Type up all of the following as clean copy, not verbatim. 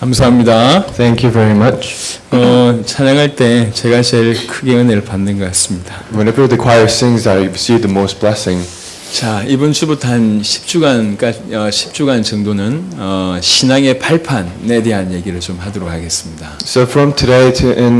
감사합니다. Thank you very much. 찬양할 때 제가 제일 크게 은혜를 받는 것 같습니다. Whenever the choir sings, I receive the most blessing. 자, 이번 주부터 한 10주간 정도는 신앙의 발판에 대한 얘기를 좀 하도록 하겠습니다. So from today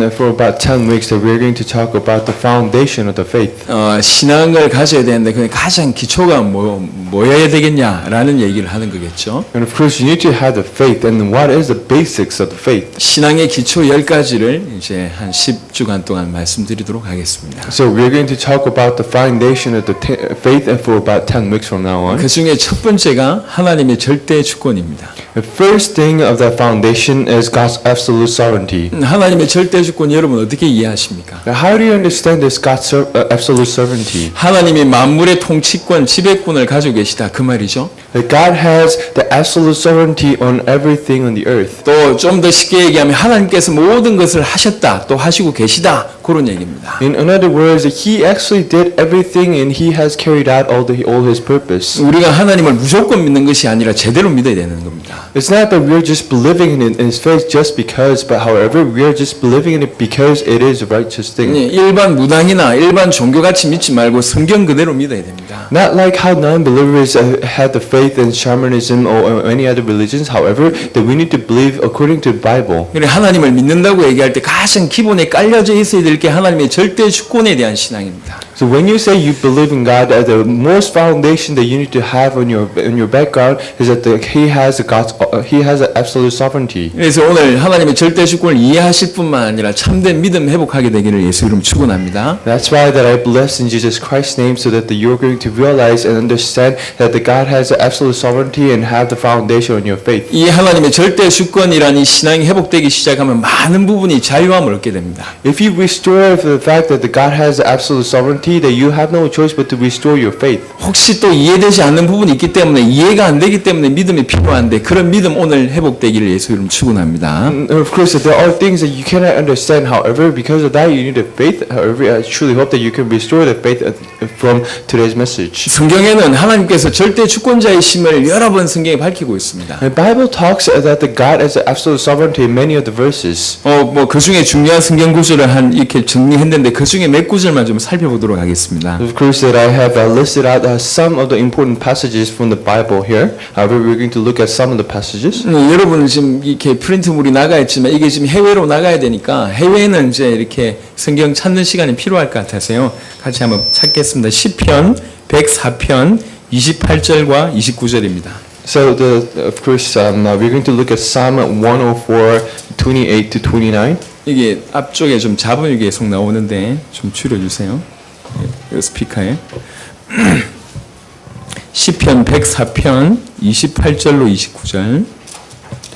for about 10 weeks, we're going to talk about the foundation of the faith. 신앙을 가져야 되는데 그 가장 기초가 뭐여야 되겠냐라는 얘기를 하는 거겠죠. And of course, you need to have the faith. And what is the basics of the faith? 신앙의 기초 10가지를 이제 한 10주간 동안 말씀드리도록 하겠습니다. So we're going to talk about the foundation of the faith for about 10 weeks from now on. 그 중에 첫 번째가 하나님의 절대 주권입니다. The first thing of that foundation is God's absolute sovereignty. 하나님의 절대 주권 여러분 어떻게 이해하십니까? Now, how do you understand this God's absolute sovereignty? 하나님이 만물의 통치권, 지배권을 가지고 계시다 그 말이죠. That God has the absolute sovereignty on everything on the earth. 또 좀 더 쉽게 얘기하면 하나님께서 모든 것을 하셨다, 또 하시고 계시다 그런 얘기입니다. In other words, He actually did everything and He has carried out all His purpose. 우리가 하나님을 무조건 믿는 것이 아니라 제대로 믿어야 되는 겁니다. It's not that we're just believing in His faith just because, but however, we're just believing in it because it is a righteous thing. 일반 무당이나 일반 종교같이 믿지 말고 성경 그대로 믿어야 됩니다. Not like how non-believers had the faith in shamanism or any other religions. However, that we need to believe according to the Bible. 그래 하나님을 믿는다고 얘기할 때 가장 기본에 깔려져 있어야 될 게 하나님의 절대 주권에 대한 신앙입니다. So when you say you believe in God, the most foundation that you need to have in your background is that He has an absolute sovereignty. 그래서 오늘 하나님의 절대 주권을 이해하실 뿐만 아니라 참된 믿음 회복하게 되기를 예수 이름 축원합니다. That's why that I bless in Jesus Christ's name, so that you're going to realize and understand that the God has absolute sovereignty and have the foundation on your faith. 이 하나님의 절대 주권이란 이 신앙이 회복되기 시작하면 많은 부분이 자유함을 얻게 됩니다. If you restore the fact that the God has absolute sovereignty, that you have no choice but to restore your faith. 혹시 또 이해되지 않는 부분이 있기 때문에 이해가 안 되기 때문에 믿음이 필요한데 그런 믿음 오늘 회복되기를 예수 이름 축원합니다. Of course, there are things that you cannot understand. However, because of that, you need a faith. However, I truly hope that you can restore the faith from today's message. 성경에는 하나님께서 절대 주권자이심을 여러 번 성경에 밝히고 있습니다. The Bible talks that the God has absolute sovereignty in many of the verses. 뭐 그 중에 중요한 성경 구절을 이렇게 정리했는데 그 중에 몇 구절만 좀 살펴보도록 하겠습니다. Of course, that I have listed out some of the important passages from the Bible here. However, we're going to look at some of the passages. 여러분은 지금 이렇게 프린트물이 나가 있지만 이게 지금 해외로 나가야 되니까 해외에는 이제 이렇게 성경 찾는 시간이 필요할 것 같아서요. 같이 한번 찾겠습니다. 시편 104편 28절과 29절입니다. So, of course, we're going to look at Psalm 104, 28 to 29. 이게 앞쪽에 좀 잡음이 계속 나오는데 좀 줄여주세요. 스피커에. 시편 104편 28절로 29절.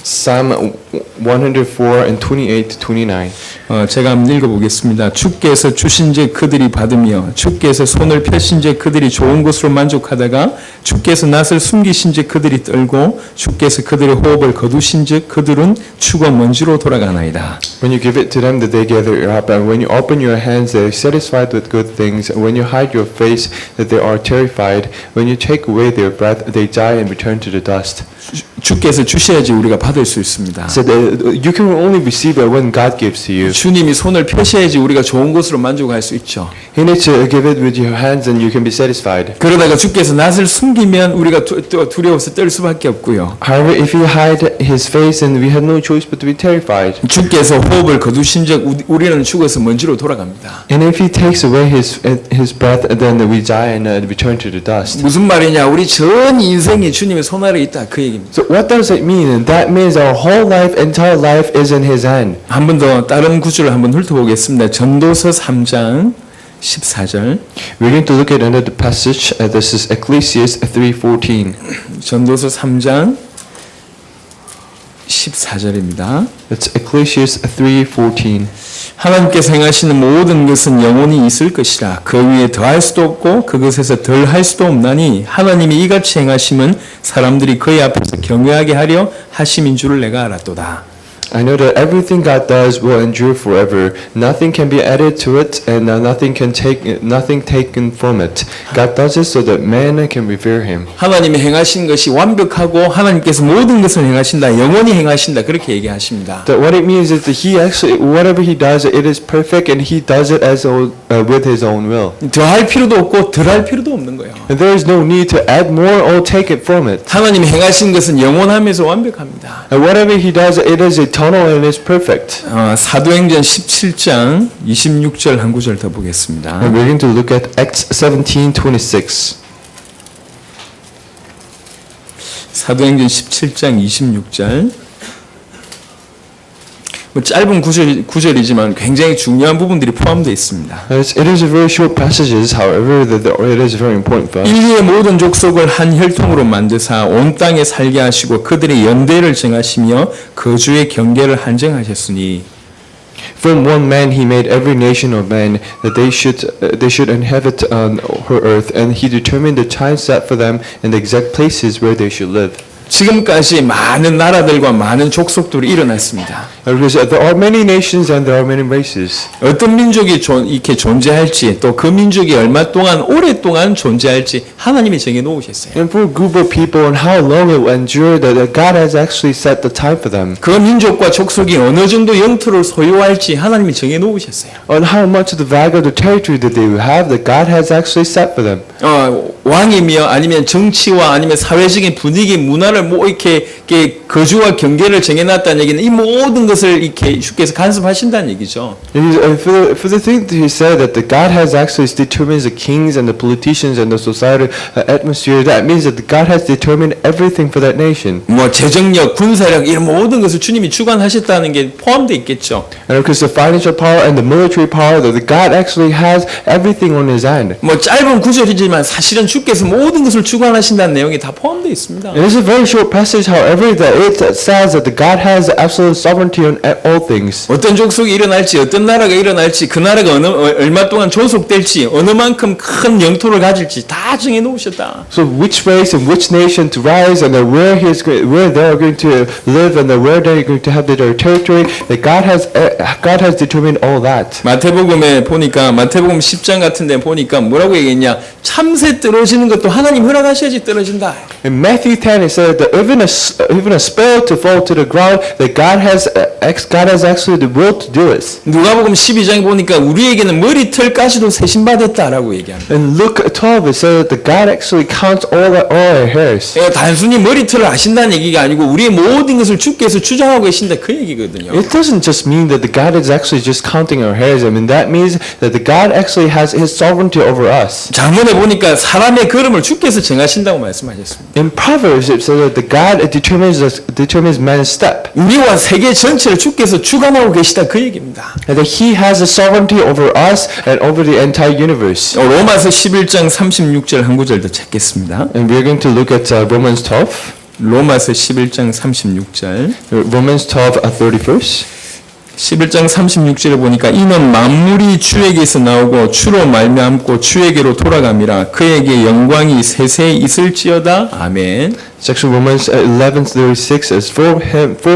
Psalm 104 and 28 to 29. 제가 한번 읽어보겠습니다. 주께서 주신즉 그들이 받으며 주께서 손을 펴신즉 그들이 좋은 것으로 만족하다가 주께서 낯을 숨기신즉 그들이 떨고 주께서 그들의 호흡을 거두신즉 그들은 추고 먼지로 돌아가나이다. When you give it to them, that they gather up, and when you open your hands, they are satisfied with good things. When you hide your face, that they are terrified. When you take away their breath, they die and return to the dust. 주께서 주셔야지 우리가 받을 수 있습니다. So you can only receive it when God gives to you. 주님이 손을 펴셔야지 우리가 좋은 것으로 만족할 수 있죠. You need to give it with your hands, and you can be satisfied. 그러다가 주께서 낯을 숨기면 우리가 두려워서 떨 수밖에 없고요. However, if you hide His face, then we have no choice but to be terrified. 주께서 호흡을 거두신즉 우리는 죽어서 먼지로 돌아갑니다. And if He takes away His breath, then we die and return to the dust. 무슨 말이냐? 우리 전 인생이 주님의 손 아래 있다 그 얘기입니다. So what does it mean? That means our whole life, entire life, is in His hand. 한 번 더 다른 구절을 한번 훑어보겠습니다. 전도서 3장 14절. We're going to look at another passage. This is Ecclesiastes 3:14. 전도서 3장 14절입니다. It's Ecclesiastes 3:14. 하나님께서 행하시는 모든 것은 영원히 있을 것이라 그 위에 더할 수도 없고 그것에서 덜할 수도 없나니 하나님이 이같이 행하심은 사람들이 그의 앞에서 경외하게 하려 하심인 줄을 내가 알았도다. I know that everything God does will endure forever. Nothing can be added to it, and nothing taken from it. God does it so that man can revere Him. 하나님이 행하신 것이 완벽하고 하나님께서 모든 것을 행하신다, 영원히 행하신다 그렇게 얘기하십니다. That what it means is that He actually, whatever He does, it is perfect, and He does it with His own will. 더할 필요도 없고 덜할 필요도 없는 거예요. And there is no need to add more or take it from it. 하나님이 행하신 것은 영원하면서 완벽합니다. And whatever He does, it is eternal and is perfect. 사도행전 17장 26절 한 구절 더 보겠습니다. And we're going to look at Acts 17:26. 사도행전 17장 26절. 짧은 구절이지만 굉장히 중요한 부분들이 포함되어 있습니다. It is a very short passages, however, it is very important for us. 인류의 모든 족속을 한 혈통으로 만드사 온 땅에 살게 하시고 그들의 연대를 정하시며 거주의 경계를 한정하셨으니 From one man he made every nation of men that they should inhabit on her earth, and he determined the time set for them and the exact places where they should live. 지금까지 많은 나라들과 많은 족속들이 일어났습니다. Because there are many nations and there are many races. 어떤 민족이 이렇게 존재할지 또 그 민족이 얼마 동안 오랫동안 존재할지 하나님이 정해 놓으셨어요. And for a group of people and how long it will endure, that God has actually set the time for them. 그 민족과 족속이 어느 정도 영토를 소유할지 하나님이 정해 놓으셨어요. On how much of the value of the territory that they will have, that God has actually set for them. 왕이며 아니면 정치와 아니면 사회적인 분위기, 문화를 뭐 이렇게 거주와 경계를 정해놨다는 얘기는 이 모든 것을 이렇게 주께서 간섭하신다는 얘기죠. For the thing that he said that the God has actually determined the kings and the politicians and the society atmosphere, that means that God has determined everything for that nation. 뭐 재정력, 군사력 이런 모든 것을 주님이 주관하셨다는 게 포함되어 있겠죠. And because the financial power and the military power, that God actually has everything on His hand. 뭐 짧은 구절이지만 사실은 주께서 모든 것을 주관하신다는 내용이 다 포함되어 있습니다. It is a very short passage, however, that it says that the God has absolute sovereignty on all things. 어떤 족속이 일어날지, 어떤 나라가 일어날지, 그 나라가 얼마 동안 존속될지, 어느 만큼 큰 영토를 가질지 다 정해 놓으셨다. So which race and which nation to rise, and where they are going to live, and where they are going to have their territory, that God has determined all that. 마태복음에 보니까 마태복음 10장 같은 데 보니까 뭐라고 얘기했냐? 참새 떨어지는 것도 하나님 허락하셔야지 떨어진다. In Matthew 10 it said that even a sparrow to fall to the ground, that God has actually the will to do it. 누가복음 12장에 보니까 우리에게는 머리털까지도 세신받았다라고 얘기합니다. In Luke 12 it said that God actually counts all our hairs. 단순히 머리털을 아신다는 얘기가 아니고 우리의 모든 것을 주께서 주장하고 계신다 그 얘기거든요. It doesn't just mean that the God is actually just counting our hairs. I mean that means that the God actually has His sovereignty over us. 장문에 보니까 사람의 걸음을 주께서 정하신다고 말씀하셨습니다. In Proverbs it says that the God determines man's step. 우리와 세계 전체를 주께서 주관하고 계시다 그 얘기입니다. And that He has a sovereignty over us and over the entire universe. 로마서 11장 36절 한 구절 더 찾겠습니다. And we're going to look at Romans 12. 로마서 11장 36절. Romans 12, 31st. 11장 36절에 보니까 이는 만물이 주에게서 나오고 주로 말미암고 주에게로 돌아감이라 그에게 영광이 세세히 있을지어다. 아멘. Section Romans 11:36 says, For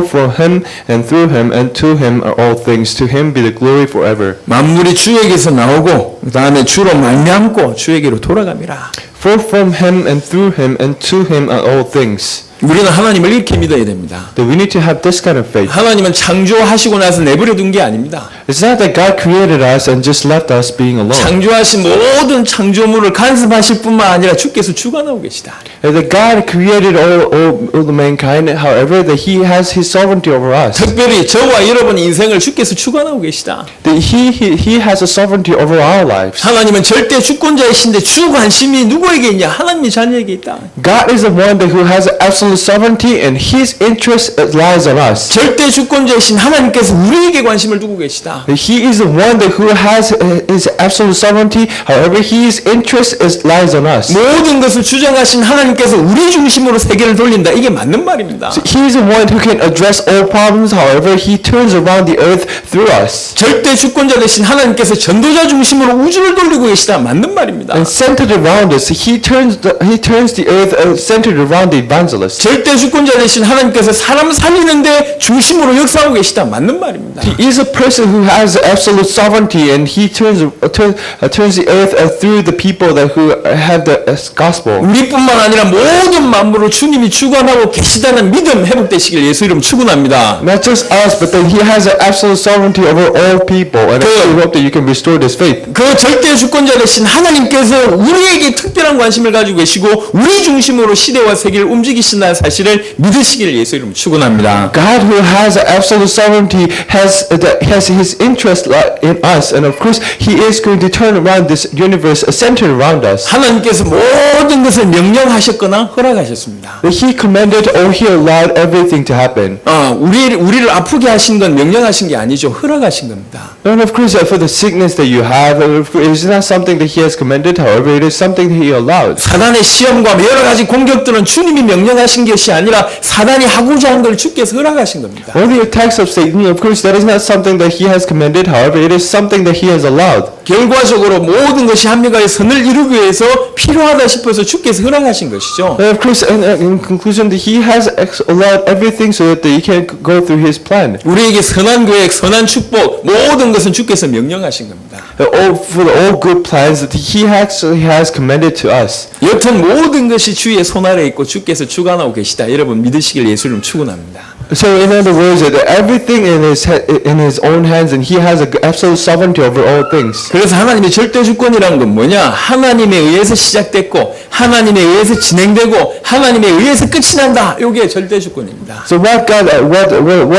from him and through him and to him are all things. To him be the glory forever. 만물이 주에게서 나오고 그 다음에 주로 말미암고 주에게로 돌아감이라. For from him and through him and to him are all things. 우리는 하나님을 이렇게 믿어야 됩니다. That we need to have this kind of faith. 하나님은 창조하시고 나서 내버려 둔 게 아닙니다. It's not that God created us and just left us being alone. 창조하신 모든 창조물을 간섭하실 뿐만 아니라 주께서 주관하고 계시다. And that God created all the mankind, however, that He has His sovereignty over us. 특별히 저와 여러분 인생을 주께서 주관하고 계시다. That He has a sovereignty over our lives. 하나님은 절대 주권자이신데 주 관심이 누구에게 있냐? 하나님의 자녀에게 있다. God is the one that who has absolute sovereignty, and His interest lies on us. 절대 주권자이신 하나님께서 우리에게 관심을 두고 계시다. He is the one that who has His absolute sovereignty. However, His interest lies on us. 모든 것을 주장하신 하나님께서 우리 중심으로 세계를 돌린다. 이게 맞는 말입니다. So He is the one who can address all problems. However, He turns around the earth through us. 절대 주권자 되신 하나님께서 전도자 중심으로 우주를 돌리고 계시다. 맞는 말입니다. And centered around us, He turns the earth centered around the evangelist. 절대 주권자 되신 하나님께서 사람 살리는데 중심으로 역사하고 계시다. 맞는 말입니다. He is a person who has absolute sovereignty, and he turns the earth through the people that who have the gospel. 우리뿐만 아니라 모든 만물을 주님이 주관하고 계시다는 믿음 회복되시길 예수 이름 축원합니다. Not just us, but that he has an absolute sovereignty over all people, and I hope that you can restore this faith. 그 절대 주권자 되신 하나님께서 우리에게 특별한 관심을 가지고 계시고 우리 중심으로 시대와 세계를 움직이신다는 사실을 믿으시길 예수 이름 축원합니다. God, who has absolute sovereignty, has his interest in us, and of course, he is going to turn around this universe centered around us. 하나님께서 모든 것을 명령하셨거나 허락하셨습니다. That he commanded or he allowed everything to happen. 우리를 아프게 하신 건 명령하신 게 아니죠. 허락하신 겁니다. And of course, for the sickness that you have, it is not something that he has commanded. However, it is something that he allowed. 사단의 시험과 여러 가지 공격들은 주님이 명령하신 것이 아니라 사단이 하고자 한 걸 주께서 허락하신 겁니다. All the attacks of Satan, of course, that is not something that he has commanded. However, it is something that he has allowed. 결과적으로 모든 것이 합리가의 선을 이루기 위해서 필요하다 싶어서 주께서 허락하신 것이죠. And of course, in conclusion, that he has allowed everything so that he can go through his plan. 우리에게 선한 계획, 선한 축복 모든 것은 주께서 명령하신 겁니다. For all good plans that he actually has commanded to us. 여튼 모든 것이 주의 손 아래 있고 주께서 주관하고 계시다. 여러분 믿으시길 예수님 축원합니다. So in other words, that everything in his own hands, and he has absolute sovereignty over all things. 그래서 하나님의 절대 주권이라는 건 뭐냐? 하나님에 의해서 시작됐고 하나님에 의해서 진행되고 하나님에 의해서 끝이 난다. 이게 절대 주권입니다. So what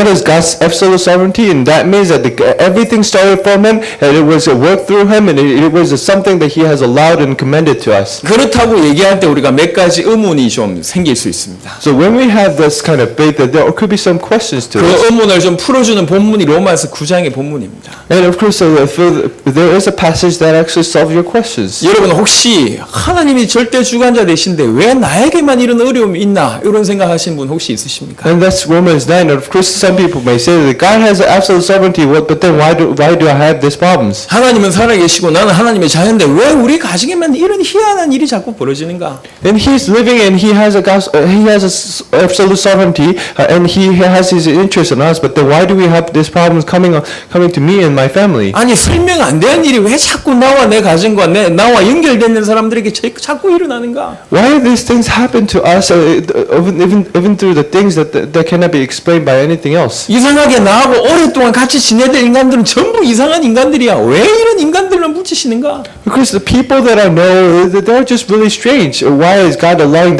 is God's absolute sovereignty? And that means that everything started from him, and it was a work through him, and it was something that he has allowed and commanded to us. 그렇다고 얘기할 때 우리가 몇 가지 의문이 좀 생길 수 있습니다. So when we have this kind of faith, that there could be some questions to 그 us. 의문을 좀 풀어주는 본문이 로마서 9장의 본문입니다. And of course, there is a passage that actually solves your questions. 여러분 혹시 하나님이 절대 주관자 되신데 왜 나에게만 이런 어려움이 있나 이런 생각하시는 분 혹시 있으십니까? And that's Romans 9. And of course, some people may say that God has absolute sovereignty, but then why do I have these problems? 하나님은 살아계시고 나는 하나님의 자녀인데 왜 우리 가정에만 이런 희한한 일이 자꾸 벌어지는가? And he's living, and he has absolute sovereignty, and he has his interest in us. But then why do we have these problems coming to me and my family? 아니 설명 안 되는 일이 왜 자꾸 나와 내 가정과 나와 연결되는 사람들에게 자꾸 일어나는가? Why these things happen to us, even through the things that cannot be explained by anything else? 이상하게 나하고 오랫동안 같이 지내던 인간들은 전부 이상한 인간들이야. 왜 이런 인간들만 붙이시는가? Because the people that I know, they're just really strange. Why is God allowing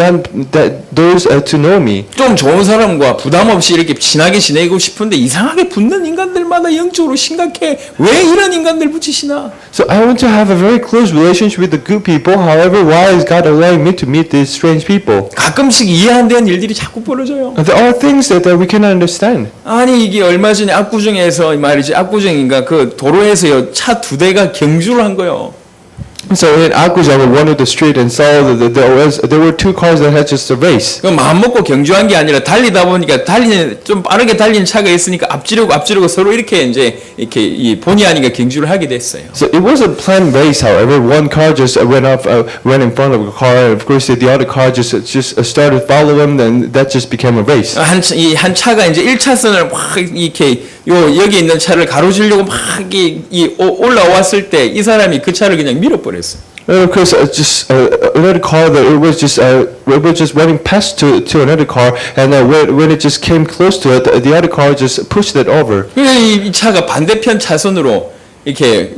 those to know me? 좀 좋은 사람과 부담 없이 이렇게 친하게 지내고 싶은데 이상하게 붙는 인간들마다 영적으로 심각해. 왜 이런 인간들 붙이시나? So I want to have a very close relationship with the good people. However, why is God allowing me to meet these strange people? 가끔씩 이해 안 되는 일들이 자꾸 벌어져요. There are things that we cannot understand. 아니 이게 얼마 전에 압구정에서 말이지 압구정인가 그 도로에서요 차 2대가 경주를 한 거요. So in Akujang, one of the street, and saw that there were two cars that had just a race. 그 마음 먹고 경주한 게 아니라 달리다 보니까 좀 빠르게 달리는 차가 있으니까 앞지르고 서로 이렇게 이 본의 아니게 경주를 하게 됐어요. So it was a planned race. However, one car just went in front of a car, and of course the other car just started following them, and that just became a race. 한 차가 이제 1차선을 막 이렇게 여기 있는 차를 가로지르려고 막 올라왔을 때 이 사람이 그 차를 그냥 밀어버렸어. And of course, another car that it was just running past to another car, and when it just came close to it, the other car just pushed it over. 이 차가 반대편 차선으로 이렇게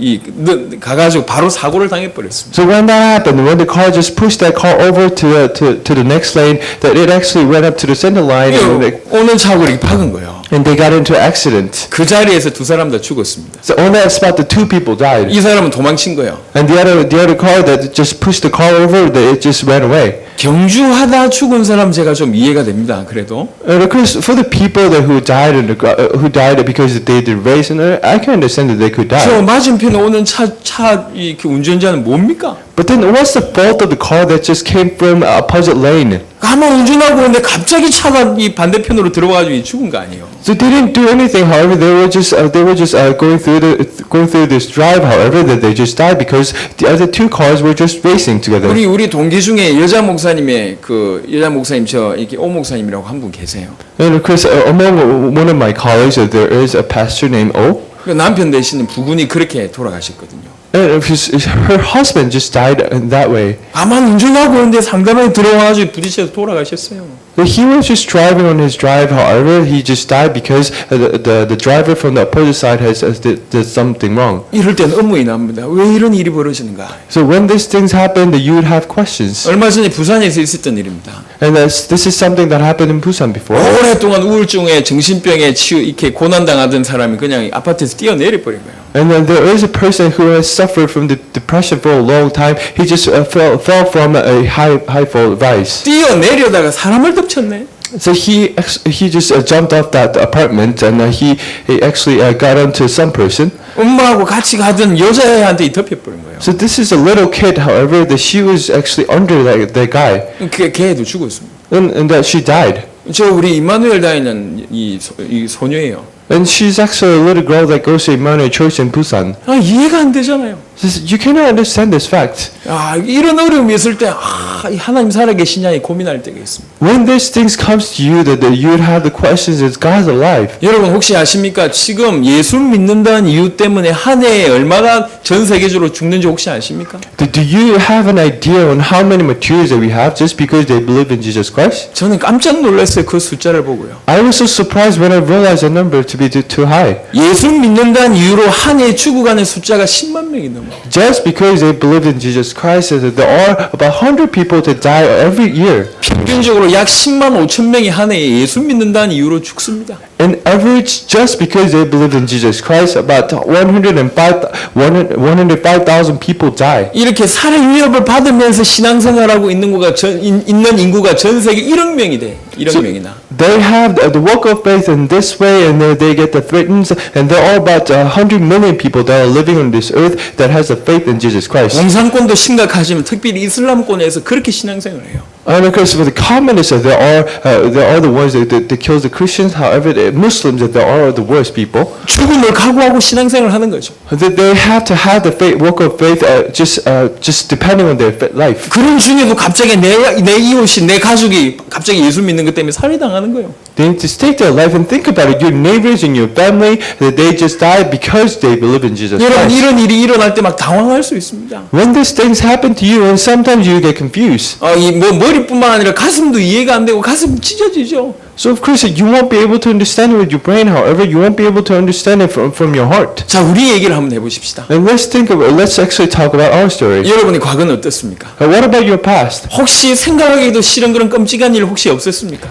가가지고 바로 사고를 당해버렸습니다. So when that happened, when the car just pushed that car over to the next lane, that it actually went up to the center line, 오는 차하고 이렇게 박은 거예요. and they got into an accident. 그 자리에서 2사람 다 죽었습니다. So on that spot, the two people died, 이 사람은 도망친 거예요. and the other car that just pushed the car over, it just ran away. 경주하다 죽은 사람 제가 좀 이해가 됩니다. 그래도 And of course, for the people who died because they did race, and I can understand that they could die. 저 맞은편에 오는 차 그 운전자는 뭡니까? But then, what's the fault of the car that just came from opposite lane? 가만 운전하고 있는데 갑자기 차가 이 반대편으로 들어와가지고 죽은 거 아니에요. So they didn't do anything. However, they were just going through this drive. However, that they just died because the other two cars were just racing together. 우리 동기 중에 여자 목사님의 여자 목사님 저 이렇게 오 목사님이라고 한 분 계세요. And of course, among one of my colleagues, there is a pastor named O. 그 남편 되시는 부군이 그렇게 돌아가셨거든요. And her husband just died in that way. 가만 운전하고 있는데 상대방이 들어와가지고 부딪혀서 돌아가셨어요. But he was just driving on his drive. However, he just died because the driver from the opposite side did something wrong. 이럴 땐 의문이 납니다. 왜 이런 일이 벌어지는가? So when these things happen, that you would have questions. 얼마 전에 부산에서 있었던 일입니다. And this is something that happened in Busan before. 오랫동안 우울증에 정신병에 이렇게 고난당하던 사람이 그냥 아파트에서 뛰어내려 버린 거예요. And then there is a person who has suffered from the depression for a long time. He just fell from a high fall rise. 뛰어내려다가 사람을 덮쳤네. So he just jumped off that apartment and he actually got onto some person. 엄마하고 같이 가던 여자애한테 덮여버린 거예요. So this is a little kid. However, that she was actually under that guy, 걔도 죽었습니다. and that she died. 저 우리 임마누엘 다니는 이 소녀예요. And she's actually a little girl that goes to Emmanuel Church in Busan. 아, 이해가 안 되잖아요. You cannot understand this fact. 아, 이런 어려움이 있을 때 이 하나님 살아계시냐에 고민할 때가 있습니다. When these things comes to you, that you would have the questions: Is God alive? 여러분 혹시 아십니까? 지금 예수 믿는다는 이유 때문에 한 해에 얼마나 전 세계적으로 죽는지 혹시 아십니까? Do you have an idea on how many martyrs that we have just because they believe in Jesus Christ? 저는 깜짝 놀랐어요. 그 숫자를 보고요. I was so surprised when I realized the number to be too high. 예수 믿는다는 이유로 한 해에 죽어가는 숫자가 10만 명이 넘어요. Just because they believe in Jesus Christ, there are about 100 people to die every year. 평균적으로 약 10만 5천 명이 한 해에 예수 믿는다는 이유로 죽습니다. In average, just because they believe in Jesus Christ, about 105,000 people die. 이렇게 살해 위협을 받으면서 신앙생활하고 있는 인구가 전 세계 1억 명이 돼. 1억 명이나. They have the walk of faith in this way, and they get the threatens, and there are about 100 million people that are living on this earth that has a faith in Jesus Christ. 공산권도 심각하지만 특별히 이슬람권에서 그렇게 신앙생활을 해요. And of course, for the communists, there are the ones that kills the Christians. However, the Muslims, that there are the worst people. 죽음을 각오하고 신앙생활을 하는 거죠. That they have to have the faith, walk of faith, just depending on their life. 그런 중에도 갑자기 내 이웃이 내 가족이 갑자기 예수 믿는 것 때문에 살해당하는 거예요. They need to take their life and think about it. Your neighbors and your family, that they just died because they believe in Jesus 여러분 Christ. 이런 일이 일어날 때 막 당황할 수 있습니다. When these things happen to you, and sometimes you get confused. 머리뿐만 아니라 가슴도 이해가 안 되고 가슴 찢어지죠. So of course you won't be able to understand it with your brain. However, you won't be able to understand it from your heart. 자, 우리 얘기를 한번 해보십시다. And let's actually talk about our story. 여러분의 과거는 어떻습니까? What about your past? 혹시 생각하기도 싫은 그런 끔찍한 일 혹시 없었습니까?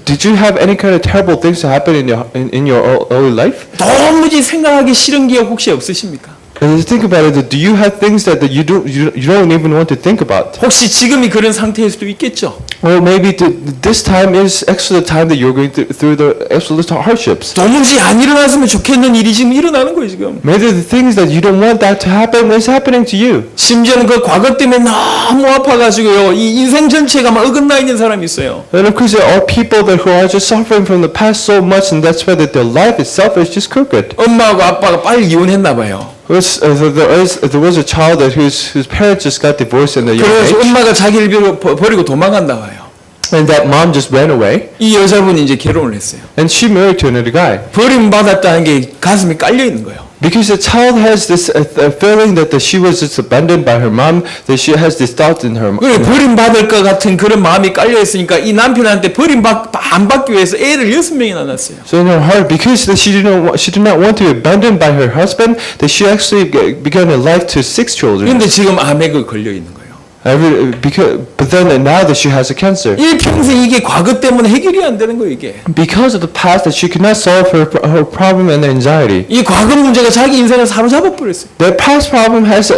Did you have any kind of terrible things that happened in your early life? 도무지 생각하기 싫은 기억 혹시 없으십니까? And think about it. Do you have things that you don't even want to think about? 혹시 지금이 그런 상태일 수도 있겠죠. Or maybe this time is actually the time that you're going through the absolute hardships. 도무지 안 일어났으면 좋겠는 일이 지금 일어나는 거예요 지금. Maybe the things that you don't want that to happen is happening to you. 심지어는 그 과거 때문에 너무 아파가지고요. 이 인생 전체가 막 어긋나 있는 사람이 있어요. And of course there are people that who are just suffering from the past so much, and that's why that their life itself is just crooked. 엄마하고 아빠가 빨리 이혼했나 봐요. There was a child that whose parents just got divorced in a young 그래서 age, 엄마가 자기를 버리고 도망간다 봐요. and that mom just ran away, 이 여자분이 이제 결혼을 했어요. and she married to another guy. 버림받았다는 게 가슴에 깔려 있는 거예요. Because the child has this feeling that she was just abandoned by her mom, that she has this thought in her. 그래 버림받을 것 같은 그런 마음이 깔려 있으니까 이 남편한테 안 받기 위해서 애를 6명이나 낳았어요. So in her heart, because that she did not want to be abandoned by her husband, that she actually began a life to 6 children. 근데 지금 암에 걸려 있는 거예요. But then now that she has a cancer, 일평생 이게 과거 때문에 해결이 안 되는 거예요 이게. because of the past, that she could not solve her problem and anxiety. 이 과거 문제가 자기 인생을 사로잡아 버렸어요. The past problem has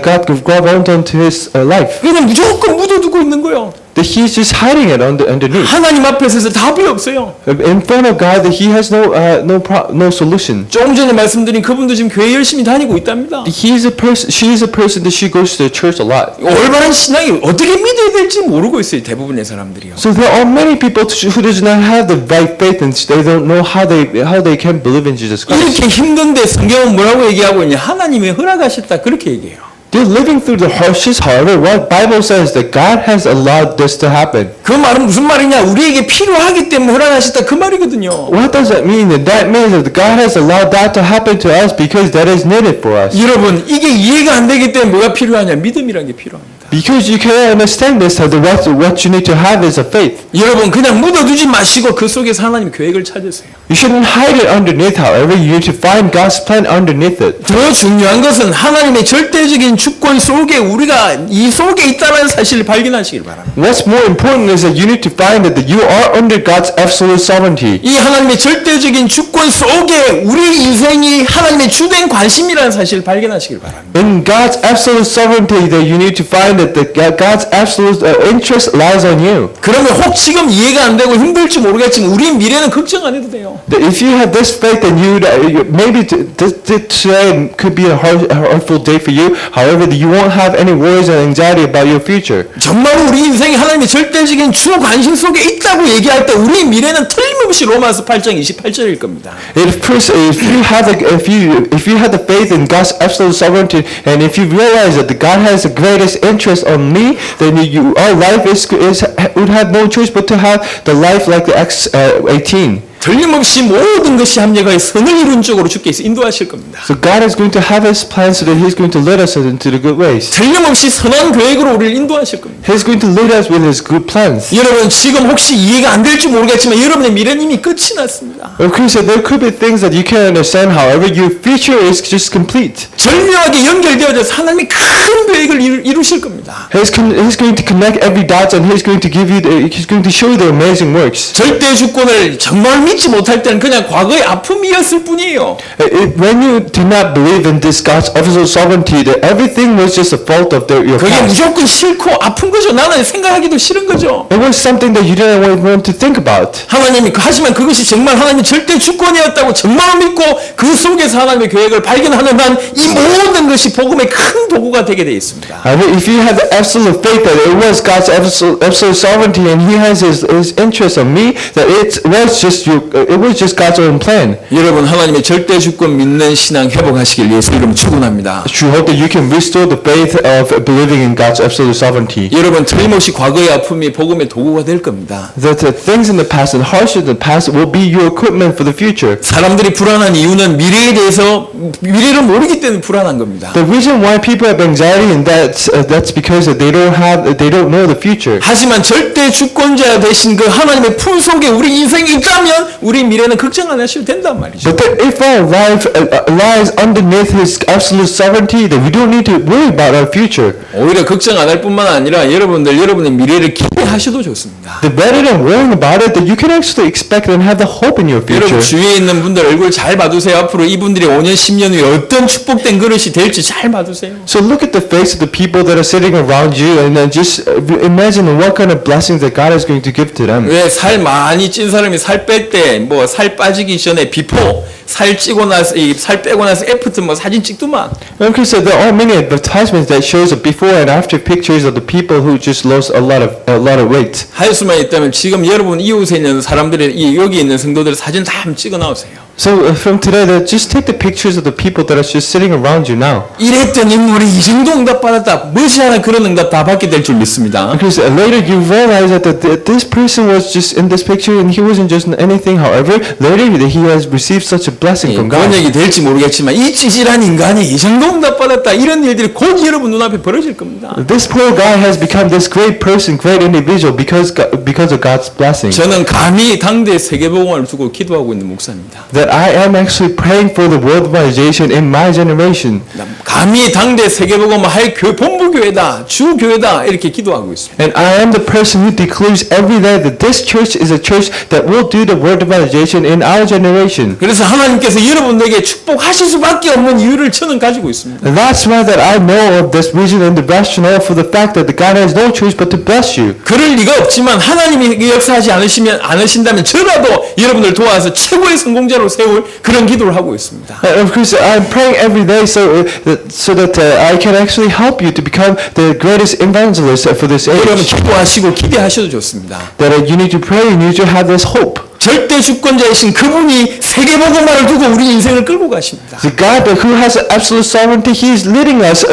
got grabbed onto his life. 그냥 무조건 묻어두고 있는 거예요. that he's just hiding it underneath. 하나님 앞에서 답이 없어요. In front of God, that he has no solution. 조금 전에 말씀드린 그분도 지금 교회 열심히 다니고 있답니다. She is a person that she goes to the church a lot. 올바른 신앙이 어떻게 믿어야 될지 모르고 있어요. 대부분의 사람들이요. So there are many people who do not have the right faith and they don't know how they can believe in Jesus Christ. 이렇게 힘든데 성경은 뭐라고 얘기하고 있냐? 하나님이 허락하셨다 그렇게 얘기해요. They're living through the hardships. However, what Bible says that God has allowed this to happen. 그 말은 무슨 말이냐? 우리에게 필요하기 때문에 허락하셨다 그 말이거든요. What does that mean? That means that God has allowed that to happen to us because that is needed for us. 여러분 이게 이해가 안 되기 때문에 뭐가 필요하냐? 믿음이라는 게 필요합니다. Because you cannot understand this, what you need to have is a faith. 여러분 그냥 묻어두지 마시고 그 속에서 하나님 계획을 찾으세요. You shouldn't hide it underneath, however, you need to find God's plan underneath it. 더 중요한 것은 하나님의 절대적인 주권 속에 우리가 이 속에 있다는 사실을 발견하시길 바랍니다. What's more important is that you need to find that you are under God's absolute sovereignty. 이 하나님의 절대적인 주권 속에 우리 인생이 하나님의 주된 관심이라는 사실을 발견하시길 바랍니다. In God's absolute sovereignty, that you need to find that God's absolute interest lies on you. 그러면 혹 지금 이해가 안 되고 힘들지 모르겠지만 우리 미래는 걱정 안 해도 돼요. That if you have this faith, then maybe today could be a hurtful day for you. However, you won't have any worries and anxiety about your future. 정말 우리 인생이 하나님의 절대적인 주 관심 속에 있다고 얘기할 때 우리 미래는 틀림없이 로마서 8장 28절일 겁니다. If you have the faith in God's absolute sovereignty, and if you realize that God has the greatest interest on me, then our life would have no choice but to have the life like the Acts 18. 틀림없이 모든 것이 합력하여 선을 이룬 쪽으로 주께서 인도하실 겁니다. So God is going to have His plan so that He's going to lead us into the good ways. 틀림없이 선한 계획으로 우리를 인도하실 겁니다. He's going to lead us with His good plans. 여러분 지금 혹시 이해가 안 될지 모르겠지만 여러분의 미래는 이미 끝이 났습니다. Of course, there could be things that you can't understand. However, your future is just complete. 절묘하게 연결되어져서 하나님이 큰 계획을 이루실 겁니다. He's going to connect every dot, and He's going to He's going to show you the amazing works. 절대 주권을 정말 믿지 못할 때는 그냥 과거의 아픔이었을 뿐이에요. When you did not believe in this God's absolute sovereignty, that everything was just a fault of your 그게 past. 무조건 싫고 아픈 거죠. 나는 생각하기도 싫은 거죠. It was something that you didn't want to think about. 하나님이 하지만 그것이 정말 하나님의 절대 주권이었다고 정말 믿고 그 속에서 하나님의 계획을 발견하는 한 이 모든 것이 복음의 큰 도구가 되게 되어 있습니다. If you have the absolute faith that it was God's absolute sovereignty and He has His interest on me, that it was just God's own plan. 여러분 하나님의 절대 주권 믿는 신앙 회복하시길 예수 이름 축원합니다. I hope that you can restore the faith of believing in God's absolute sovereignty. 여러분 틀림없이 과거의 아픔이 복음의 도구가 될 겁니다. That the things in the past and hardships in the past will be your equipment for the future. 사람들이 불안한 이유는 미래에 대해서 미래를 모르기 때문에 불안한 겁니다. The reason why people have anxiety and that's because they don't know the future. 하지만 절대 주권자 되신 그 하나님의 품 속에 우리 인생이 있다면 우리 미래는 걱정 안 하셔도 된단 말이죠. But that if our life lies underneath His absolute sovereignty, then we don't need to worry about our future. 오히려 걱정 안 할 뿐만 아니라 여러분의 미래를 기대하셔도 좋습니다. The better than worrying about it, that you can actually expect and have the hope in your future. 여러분 주위에 있는 분들 얼굴 잘 봐두세요. 앞으로 이분들이 5년, 10년 후에 어떤 축복된 그릇이 될지 잘 봐두세요. So look at the face of the people that are sitting around you, and then just imagine what kind of blessings that God is going to give to them. 왜 살 많이 찐 사람이 살 뺄 때 뭐 살 빠지기 전에 비포 살 찌고 나서 살 빼고 나서 애프터 뭐 사진 찍더만. Okay, so there are many advertisements that shows the before and after pictures of the people who just lost a lot of weight. 할 수만 있다면 지금 여러분 이웃에 있는 사람들이 여기 있는 성도들 사진 다 한번 찍어 나오세요. So from today, just take the pictures of the people that are just sitting around you now. 이랬던 인물이 이 정도 응답 받았다. 무시하는 그런 응답 다 받게 될 줄 믿습니다. Because later you realize that this person was just in this picture and he wasn't just anything. However, later he has received such a blessing from God. 번역이 될지 모르겠지만 이 찌질한 인간이 이 정도 응답 받았다. 이런 일들이 곧 여러분 눈앞에 벌어질 겁니다. This poor guy has become this great person, great individual because of God's blessing. 저는 감히 당대 세계복음을 두고 기도하고 있는 목사입니다. that I am actually praying for the world evangelization in my generation. 감히 당대 세계복음 할 본부교회다, 주교회다 이렇게 기도하고 있습니다. And I am the person who declares every day that this church is a church that will do the word evangelization in our generation. 그래서 하나님께서 여러분에게 축복하실 수밖에 없는 이유를 저는 가지고 있습니다. And that's why that I know of this reason and the rationale for the fact that the God has no choice but to bless you. 그럴 리가 없지만 하나님이 역사하지 않으신다면 저라도 여러분을 도와서 최고의 성공자로 세울 그런 기도를 하고 있습니다. Of course, I'm praying every day so that I can actually help you to become the greatest evangelist for this 여러분 age. 기도하시고 기대하셔도 좋습니다. That you need to pray and you need to have this hope. 절대 주권자이신 그분이 세계복음화를 두고 우리 인생을 끌고 가십니다. The God who has absolute sovereignty, He is leading us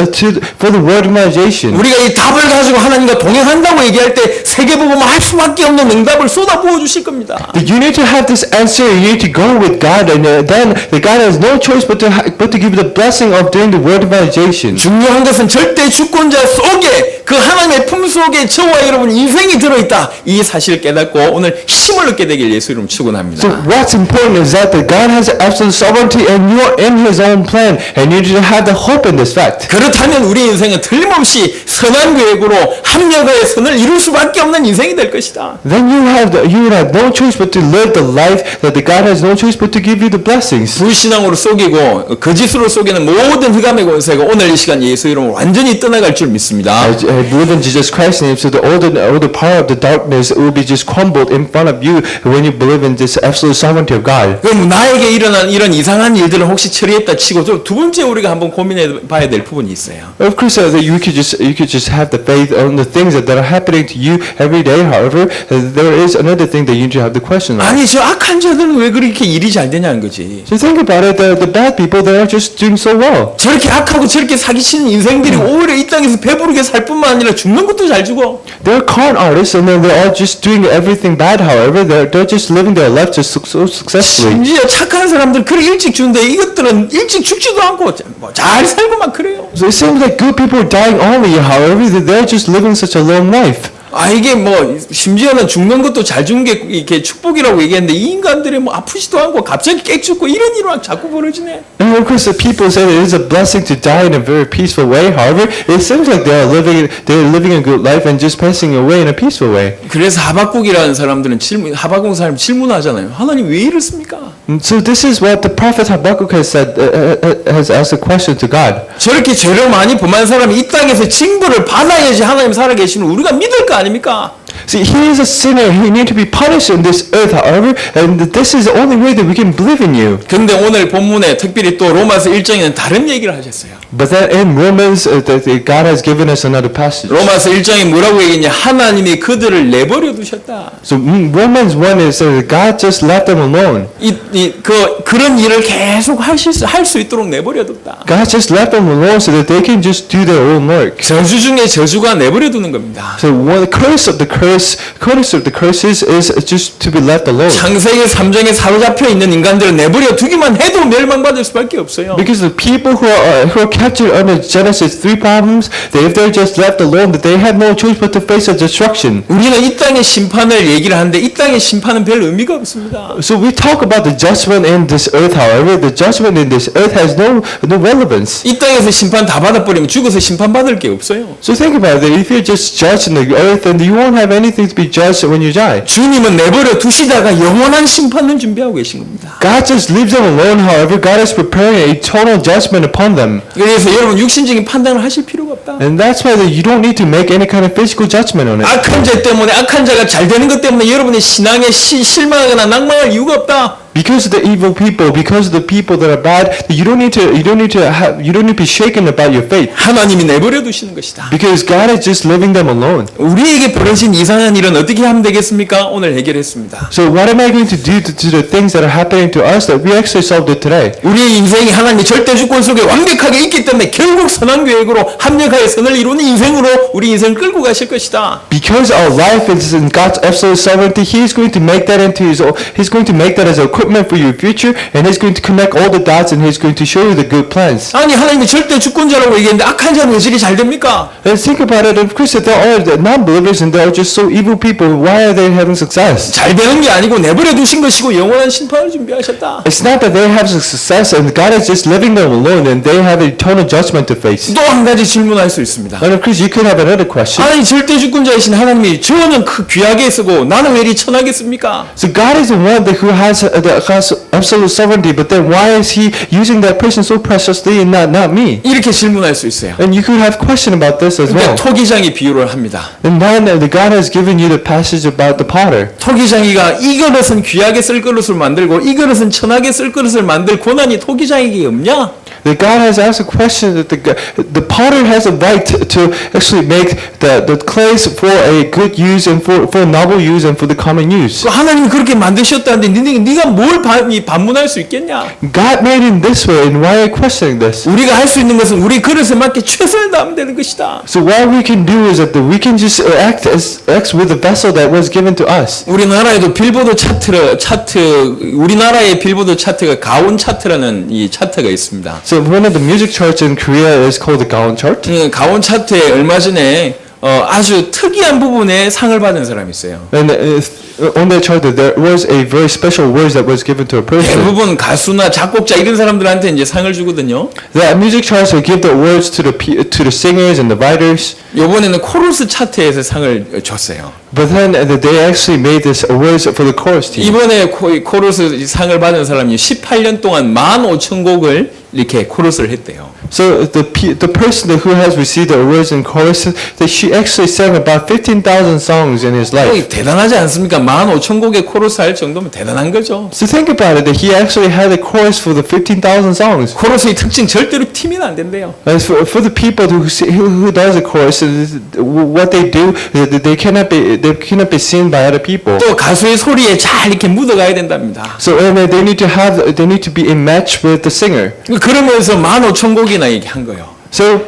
for the word evangelization. 우리가 이 답을 가지고 하나님과 동행한다고 얘기할 때 세계복음화 할 수밖에 없는 응답을 쏟아 부어 주실 겁니다. That you need to have this answer. You need to go with God, and then the God has no choice but to give the blessing of doing the word evangelization. 중요한 것은 절대 주권자 속에 그 하나님의 품 속에 저와 여러분 인생이 들어있다. 이 사실을 깨닫고 오늘 힘을 얻게 되길 예수 이름 축원합니다. So what's important is that God has absolute sovereignty, and you are in His own plan, and you need to have the hope in this fact. 그렇다면 우리 인생은 틀림없이 선한 계획으로 합력의 선을 이룰 수밖에 없는 인생이 될 것이다. Then you would have no choice but to live the life that the God has no choice but to give you the blessings. 불신앙으로 속이고 거짓으로 속이는 모든 흑암의 권세가 오늘 이 시간 예수 이름으로 완전히 떠나갈 줄 믿습니다. I believe in Jesus Christ's name, so all the power of the darkness will be just crumbled in front of you when you believe in this absolute sovereignty of God. 그럼 나에게 일어난 이런 이상한 일들을 혹시 처리했다 치고 좀 두 번째 우리가 한번 고민해 봐야 될 부분이 있어요. Of course, that you could just have the faith on the things that are happening to you every day. However, there is another thing that you need to have the question on. 아니 저 악한 자들은 왜 그렇게 일이 잘 되냐는 거지. So think about it. The bad people, they are just doing so well. 저렇게 악하고 저렇게 사기치는 인생들이 오히려 이 땅에서 배부르게 살 뿐만 아니라 죽는 것도 잘 죽어. They're con artists, and then they're all just doing everything bad. However, they're just living their life just so successfully. 심지어 착한 사람들 그렇게 일찍 죽는데 이것들은 일찍 죽지도 않고 뭐 잘 살고 막 그래요. So it seems like good people are dying only. However, they're just living such a long life. 아 이게 뭐 심지어는 죽는 것도 잘 죽는 게 이렇게 축복이라고 얘기했는데 이 인간들이 뭐 아프지도 않고 갑자기 깨 죽고 이런 일이 자꾸 벌어지네. And of course, the people say that it is a blessing to die in a very peaceful way. However, it seems like they're living a good life and just passing away in a peaceful way. 그래서 하박국이라는 사람들은 하박국 사람 질문하잖아요. 하나님 왜 이렇습니까? And so this is what the prophet Habakkuk has said, has asked a question to God. 저렇게 죄를 많이 범한 사람이 이 땅에서 징벌을 받아야지 하나님 살아계시면 우리가 믿을 거 아닙니까? See, he is a sinner. He needs to be punished in this earth, however, and this is the only way that we can believe in you. 근데 오늘 본문에 특별히 또 로마서 1장에는 다른 얘기를 하셨어요. But then in Romans, that God has given us another passage. 로마서 1장에 뭐라고 얘기했냐? 하나님이 그들을 내버려 두셨다. So Romans 1 is that God just left them alone. 그런 일을 계속 할 수 있도록 내버려 뒀다. God just left them alone so that they can just do their own work. 저주 중에 저주가 내버려 두는 겁니다. So one curse of the curses is just to be left alone. 창세기 3장에 사로잡혀 있는 인간들을 내버려 두기만 해도 멸망받을 수밖에 없어요. Because the people who are captured under Genesis 3 problems, that if they're just left alone, that they have no choice but to face a destruction. 우리는 이 땅의 심판을 얘기를 하는데 이 땅의 심판은 별 의미가 없습니다. So we talk about the judgment in this earth. However, the judgment in this earth has no relevance. 이 땅에서 심판 다 받아버리면 죽어서 심판받을 게 없어요. So think about it. If you're just judged in the earth, then you won't have anything to be judged when you die. 주님은 내버려 두시다가 영원한 심판을 준비하고 계신 겁니다. God just leaves them alone. However, God is preparing an eternal judgment upon them. 그래서 여러분 육신적인 판단을 하실 필요가 없다. And that's why you don't need to make any kind of physical judgment on it. 악한 자 때문에 악한 자가 잘 되는 것 때문에 여러분의 신앙에 실망하거나 낭망할 이유가 없다. Because of the evil people, because of the people that are bad, you don't need to be shaken about your faith. 하나님이 내버려 두시는 것이다. Because God is just leaving them alone. 우리에게 벌어진 이상한 일은 어떻게 하면 되겠습니까? 오늘 해결했습니다. So what am I going to do to the things that are happening to us that we actually solved it today? 우리의 인생이 하나님의 절대 주권 속에 완벽하게 있기 때문에 결국 선한 계획으로 합력하여 선을 이루는 인생으로 우리 인생을 끌고 가실 것이다. Because our life is in God's absolute sovereignty, He is going to make that as a equipment for your future, and He's going to connect all the dots, and He's going to show you the good plans. 아니 하나님이 절대 주권자라고 얘기했는데 악한 자는 왜 저리 잘 됩니까? Let's think about it. Of course, if there are non-believers and they are just so evil people, why are they having success? 잘 되는 게 아니고 내버려 두신 것이고 영원한 심판을 준비하셨다. It's not that they have success and God is just leaving them alone and they have eternal judgment to face. 또 한 가지 질문할 수 있습니다. And of course, you could have another question. 아니 절대 주권자이신 하나님이 저는 귀하게 쓰고 나는 왜 이리 천하게 씁니까? So God is the one who has absolute sovereignty, but then why is He using that person so preciously and not me? 이렇게 질문할 수 있어요. And you could have question about this as 그러니까 well. 토기장이 비유를 합니다. And then God has given you the passage about the potter. 토기장이가 이 그릇은 귀하게 쓸 그릇을 만들고 이 그릇은 천하게 쓸 그릇을 만들 권한이 토기장에게 없냐? That God has asked a question that the potter has a right to actually make the clays for a good use and for noble use and for the common use. 하나님이 그렇게 만드셨다는데 네가 뭘 반문할 수 있겠냐? God made it this way, and why are you questioning this? 우리가 할 수 있는 것은 우리 그릇에 맞게 최선을 다하면 되는 것이다. So what we can do is that we can just act with the vessel that was given to us. 우리나라에도 빌보드 우리나라의 빌보드 차트가 가온 차트라는 이 차트가 있습니다. So one of the music charts in Korea is called the Gaon chart. 가온 차트에 얼마 전에 아주 특이한 부분에 상을 받은 사람이 있어요. And on that chart, there was a very special word that was given to a person. 대부분 가수나 작곡자 이런 사람들한테 이제 상을 주거든요. The music charts will give the words to the singers and the writers. 이번에는 코러스 차트에서 상을 줬어요. But then they actually made this awards for the chorus team. 이번에 코러스 상을 받은 사람이 18년 동안 15,000곡을 이렇게 코러스를 했대요. So the person who has received the awards in chorus, that she actually sang about 15,000 songs in his life. 대단하지 않습니까? 15,000곡의 코러스 할 정도면 대단한 거죠. So think about it, that he actually had a chorus for the 15,000 songs. 코러스의 특징 절대로 팀이면 안 된대요. As for the people who does the chorus, what they do, they cannot be seen by other people. 또 가수의 소리에 잘 이렇게 묻어가야 된답니다. So they need to be in match with the singer. 그러면서 15,000곡이나 얘기한 거예요. So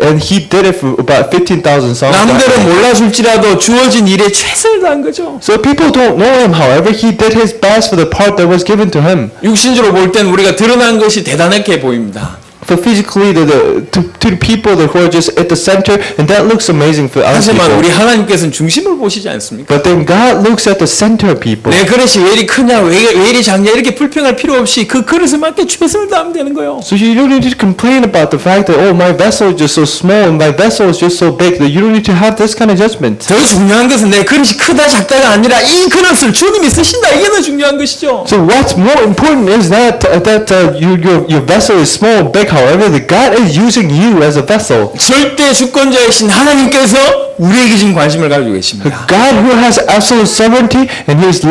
and he did it for about 15,000 songs. 남들은 몰라줄지라도 주어진 일에 최선을 다한 거죠. So people don't know him. However, he did his best for the part that was given to him. 육신적으로 볼 땐 우리가 드러난 것이 대단하게 보입니다. For physically, to the people who are just at the center, and that looks amazing for us 하지만 우리 people. 하나님께서는 중심을 보시지 않습니까? But then God looks at the center of people. 내 그릇이 왜 이리 크냐, 왜 이리 작냐 이렇게 불평할 필요 없이 그 그릇에 맞게 최선을 다하면 되는 거예요. So you don't need to complain about the fact that my vessel is just so small and my vessel is just so big. That you don't need to have this kind of judgment. 더 중요한 것은 내 그릇이 크다 작다가 아니라 이 그릇을 주님이 쓰신다 이게 더 중요한 것이죠. So what's more important is that your vessel is small or big. However, that God is using you as a vessel. 절대 주권자이신 하나님께서 우리에게 지금 관심을 가지고 계십니다. God who has absolute sovereignty and His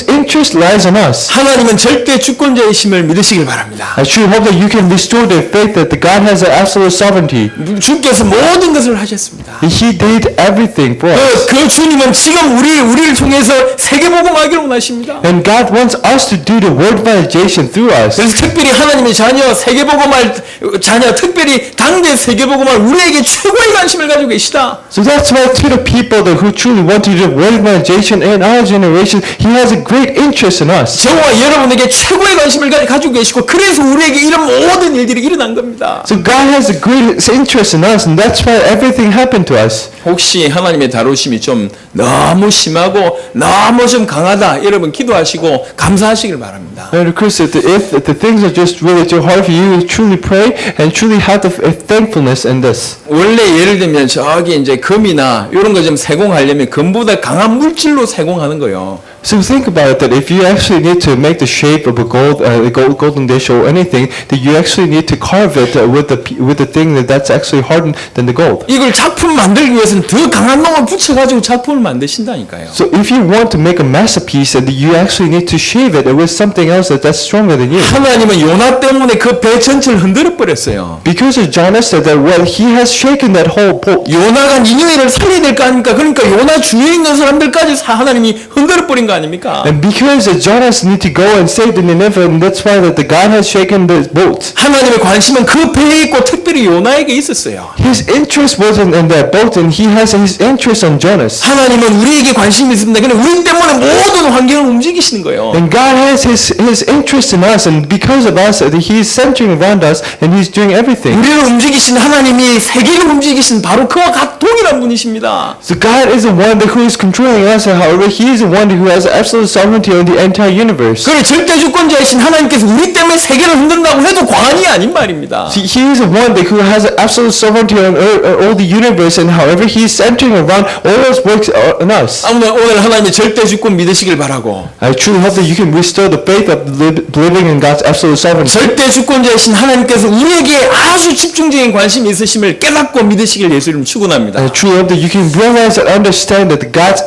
interest lies on us. 하나님은 절대 주권자이심을 믿으시길 바랍니다. I truly hope that you can restore the faith that the God has absolute sovereignty. 주께서 모든 것을 하셨습니다. He did everything for us. 그 주님은 지금 우리를 통해서 세계복음하기를 원하십니다. And God wants us to do the word evangelization through us. 그래서 특별히 하나님의 자녀 세계복음할 자녀 특별히 당대 세계복음할 우리에게 최고의 관심을 가지고 계시다. So that's why to the people that who truly want to do word evangelization in our generation, He has a great interest in us. 저와 여러분에게 최고의 관심을 가지고 계시고 그래서 우리에게 이런 모든 일들이 일어난 겁니다. So God has a great interest in us, and that's why everything happened to us. 혹시 하나님의 다루심이 좀 너무 심하고 너무 좀 강하다 여러분 기도하시고 감사하시길 바랍니다. And of course, if the things are just really too hard for you, truly pray and truly have the thankfulness in this. 원래 예를 들면 저기 이제 금이나 이런 거 좀 세공하려면 금보다 강한 물질로 세공하는 거예요. So think about it, that if you actually need to make the shape of a golden dish or anything, that you actually need to carve it with the thing that's actually hardened than the gold. 이걸 작품 만들기 위해서는 더 강한 놈을 붙여가지고 작품을 만드신다니까요. So if you want to make a masterpiece, then you actually need to shave it with something else that's stronger than you. 하나님은 요나 때문에 그 배 전체를 흔들어 버렸어요. Because of Jonah said that He has shaken that whole boat. 요나가 니느웨를 살려야 될 거 아닙니까? 그러니까 요나 주위에 있는 사람들까지 하나님이 흔들어 버린 거 아닙니까? And because Jonas need to go and save the Nineveh, and that's why that the God has shaken the boat. 하나님의 관심은 그 배에 있고 특별히 요나에게 있었어요. His interest wasn't in that boat, and he has his interest on Jonas. 하나님은 우리에게 관심이 있습니다. 근데 우리 때문에 모든 환경을 움직이시는 거예요. And God has his interest in us, and because of us, he is centering around us, and he's doing everything. 우리를 움직이신 하나님이 세계를 움직이신 바로 그와 동일한 분이십니다. So God is the one who is controlling us, and however, he is the one who has absolute sovereignty on the entire universe. 그래 절대 주권자이신 하나님께서 우리 때문에 세계를 흔든다고 해도 과언이 아닌 말입니다. See, he is the one who has absolute sovereignty on all the universe, and however, he is centering around all those works on us. 오늘 하나님의 절대 주권 믿으시길 바라고 I truly hope that you can restore the faith of believing in God's absolute sovereignty. 절대 주권자이신 하나님께서 우리에게 아주 집중적인 관심이 있으심을 깨닫고 믿으시길 예수 이름 축원합니다. I truly hope that you can realize and understand that God's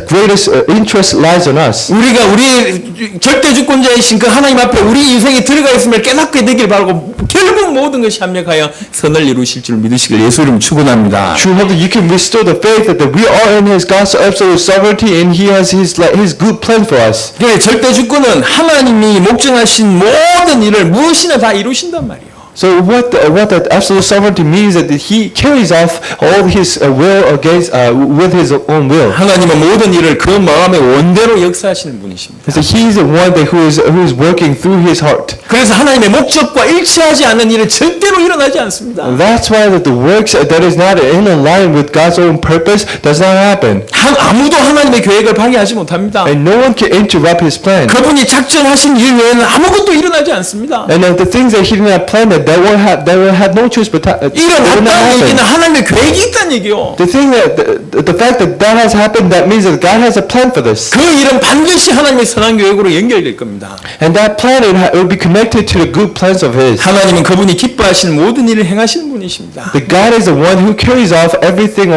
greatest interest lies on us. 우리가 우리 절대 주권자이신 그 하나님 앞에 우리 인생이 들어가 있음을 깨닫게 되길 바라고 결국 모든 것이 합력하여 선을 이루실 줄 믿으시길 예수 이름 축원합니다. Truly hope that you can restore the faith that we are in His God's absolute sovereignty, and He has His good plan for us. 네, 절대 주권은 하나님이 목정하신 모든 일을 무엇이나 다 이루신단 말이에요. So what that absolute sovereignty means is that He carries off all His will against with His own will. 하나님은 모든 일을 그 마음의 원대로 역사하시는 분이십니다. So He is the one who is working through His heart. 그래서 하나님의 목적과 일치하지 않는 일은 절대로 일어나지 않습니다. And that's why that the works that is not in line with God's own purpose does not happen. 아무도 하나님의 계획을 방해하지 못합니다. And no one can interrupt His plan. 그분이 작정하신 일 외에는 아무것도 일어나지 않습니다. And the things that He did not plan, that will have no choice but that will not 일어났다는 얘기는 happen. 하나님의 계획이 있다는 얘기요. The thing that the fact that has happened, that means that God has a plan for this. 그 일은 반드시 하나님의 선한 계획으로 연결될 겁니다. And that plan it will be connected to the good plans of His. 하나님은 그분이 기뻐하시는 모든 일을 행하시는 분이십니다. That God is the one who carries off everything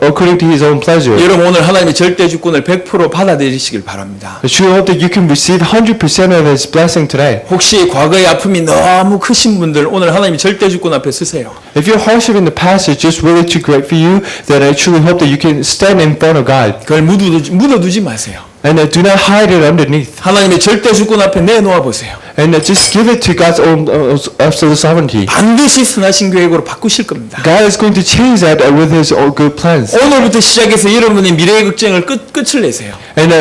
according to His own pleasure. 여러분 오늘 하나님의 절대 주권을 100% 받아들이시길 바랍니다. I truly hope that you can receive 100% of His blessing today. 혹시 과거의 아픔이 너무 크신 분들 오늘 하나님의 절대 주권 앞에 서세요. If your hardship in the past is just really too great for you, then I truly hope that you can stand in front of God. 그걸 묻어두지 마세요. And do not hide it underneath. 하나님의 절대 주권 앞에 내놓아 보세요. And just give it to God's own absolute sovereignty. 반드시 선하신 계획으로 바꾸실 겁니다. God is going to change that with His own good plans. 오늘부터 시작해서 여러분의 미래의 걱정을 끝을 내세요. And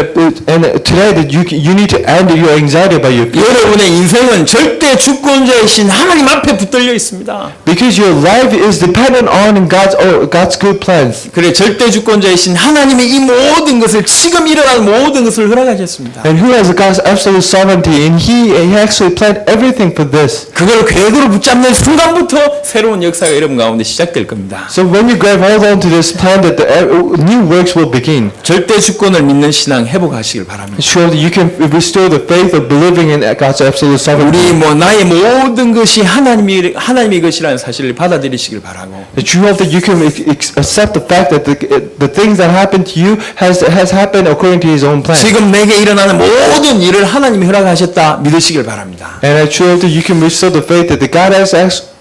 today that you need to end your anxiety about your future. 여러분의 인생은 절대 주권자이신 하나님 앞에 붙들려 있습니다. Because your life is dependent on God's good plans. 그래 절대 주권자이신 하나님이 이 모든 것을 지금 일어나는 모든 것을 허락하셨습니다. And who has God's absolute sovereignty, and He actually planned everything for this. 그걸 계획으로 붙잡는 순간부터 새로운 역사가 여러분 가운데 시작될 겁니다. So when you grab hold on to this plan, that the new works will begin. 절대 주권을 믿는 신앙 회복하시길 바랍니다. Sure that you can restore the faith of believing in God's absolute sovereignty. 우리 나의 모든 것이 하나님의 것이라는 사실을 받아들이시길 바라고. That you hope that you can accept the fact that the things that happen to you has happened according to His own plan. 지금 내게 일어나는 모든 일을 하나님이 허락하셨다 믿으시길 바랍니다. And I truly hope that you can restore the faith that God has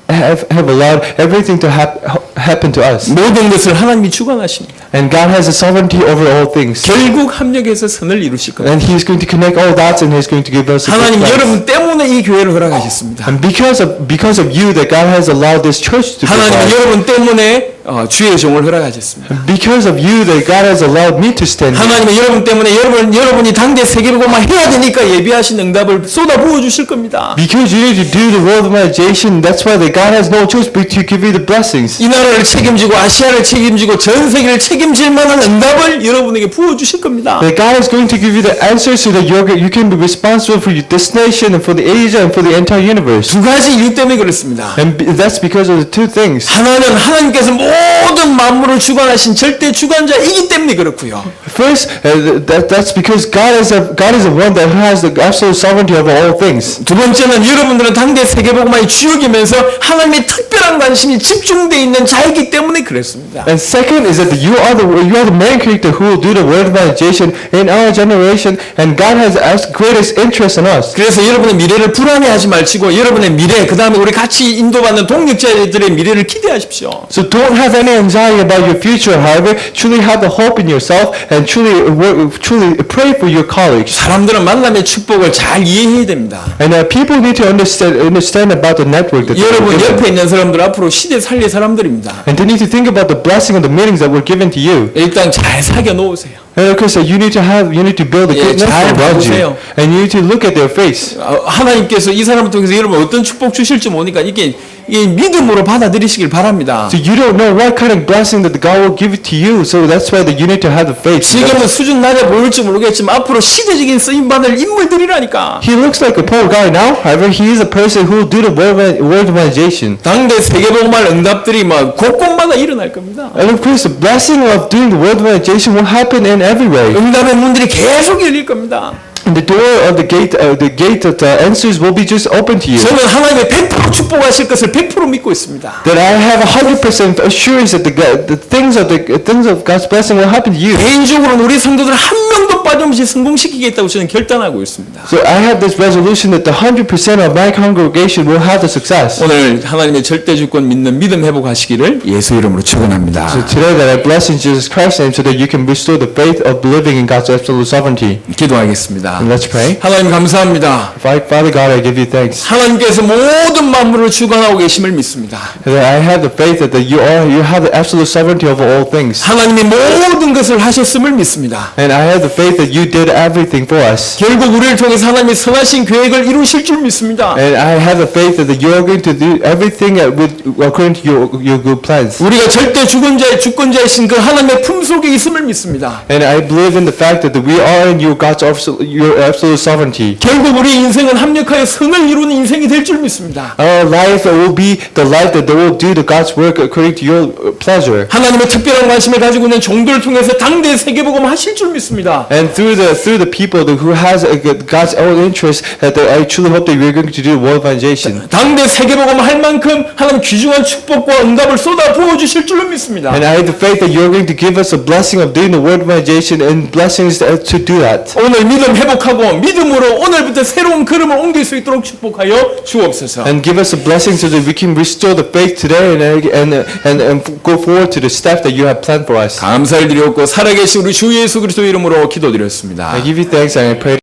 have allowed everything to happen to us. 모든 것을 하나님이 주관하십니다. And God has a sovereignty over all things. 결국 합력해서 선을 이루실 겁니다. And He is going to connect all dots, and He is going to give us a good 하나님 plan. 여러분 때문에 이 교회를 허락하셨습니다. And because of you, that God has allowed this church to be 하나님 born. 여러분 때문에 주의 종을 허락하셨습니다. Because of you, that God has allowed me to stand here. 하나님은 여러분 때문에 여러분이 당대 세계보고만 해야 되니까 예비하신 응답을 쏟아부어 주실 겁니다. Because you need to do the world evangelization, that's why that God has no choice but to give you the blessings. 이 나라를 책임지고 아시아를 책임지고 전 세계를 책임질 만한 응답을 여러분에게 부어 주실 겁니다. That God is going to give you the answer so that you can be responsible for this nation and for the Asia and for the entire universe. 두 가지 이유 때문에 그렇습니다. And that's because of the two things. 하나는 하나님께서 모든 만물을 주관하신 절대 주관자이기 때문에 그렇고요. First, that's because God is the one that has the absolute sovereignty over all things. 두 번째는 여러분들은 당대 세계보고만이 주역이면서 하나님의 특별한 관심이 집중되어 있는 자이기 때문에 그렇습니다. And second is that you you are the main character who will do the word evangelization in our generation, and God has greatest interest in us. 그래서 여러분의 미래를 불안해하지 말시고 여러분의 미래, 그 다음에 우리 같이 인도받는 동력자들의 미래를 기대하십시오. So don't have any anxiety about your future. However, truly have the hope in yourself and truly pray for your colleagues. 사람들은 만남의 축복을 잘 이해해야 됩니다. And people need to understand about the network that they were 여러분 given. 옆에 있는 사람들 앞으로 시대 살릴 사람들입니다. And they need to think about the blessing of the meetings that were given to you. 일단 잘 사겨 놓으세요. And of course, you need to build a 예, good 잘 network around you. 봐주세요. And you need to look at their face. 하나님께서 이 사람을 통해서 여러분 어떤 축복 주실지 모르니까 이게 믿음으로 받아들이시길 바랍니다. So you don't know what kind of blessing that God will give it to you. So that's why you need to have the faith. 지금은 수준 낮아 보일지 모르겠지만 앞으로 시대적인 쓰임 받을 인물들이라니까. He looks like a poor guy now. However, he is a person who will do the word evangelization. 당대 세계복음할 응답들이 막 곳곳마다 일어날 겁니다. And of course, the blessing of doing the word evangelization will happen in every way. 응답의 문들이 계속 열릴 겁니다. And the door of the gate of the answers will be just open to you. 저는 하나님의 100% 축복하실 것을 100% 믿고 있습니다. That I have 100% assurance that the things of God's blessing will happen to you. 개인적으로는 우리 성도들 한 명도 빠짐없이 성공시키겠다고 저는 결단하고 있습니다. So I have this resolution that the 100% of my congregation will have the success. 오늘 하나님의 절대 주권 믿는 믿음 회복하시기를 예수 이름으로 축원합니다. So today that I bless in Jesus Christ's name so that you can restore the faith of believing in God's absolute sovereignty. 기도하겠습니다. And let's pray. 하나님 감사합니다. Father God, I give you thanks. 하나님께서 모든 만물을 주관하고 계심을 믿습니다. That I have the faith that you have the absolute sovereignty over all things. 하나님이 모든 것을 하셨음을 믿습니다. And I have the faith that you did everything for us. 결국 우리를 통해서 하나님이 선하신 계획을 이루실 줄 믿습니다. And I have the faith that you are going to do everything according to your good plans. 우리가 절대 주권자이신 그 하나님의 품속에 있음을 믿습니다. And I believe in the fact that we are in your absolute sovereignty. 결국 우리 인생은 합력하여 선을 이루는 인생이 될 줄 믿습니다. Our life will be the life that will do the God's work according to your pleasure. 하나님의 특별한 관심을 가지고 있는 종들을 통해서 당대 세계복음 하실 줄 믿습니다. And through the people who has God's own interest, that I truly hope that we're going to do world evangelization. 당대 세계복음 할 만큼 하나님 귀중한 축복과 응답을 쏟아 부어 주실 줄로 믿습니다. And I have the faith that you're going to give us a blessing of doing the word evangelization and blessings to do that. 오늘 믿음 회복하고 믿음으로 오늘부터 새로운 걸음을 옮길 수 있도록 축복하여 주옵소서. And give us a blessing so that we can restore the faith today and go forward to the step that you have planned for us. 감사를 드렸고 살아계신 우리 주 예수 그리스도 이름으로 기도드렸습니다. I give you thanks and I pray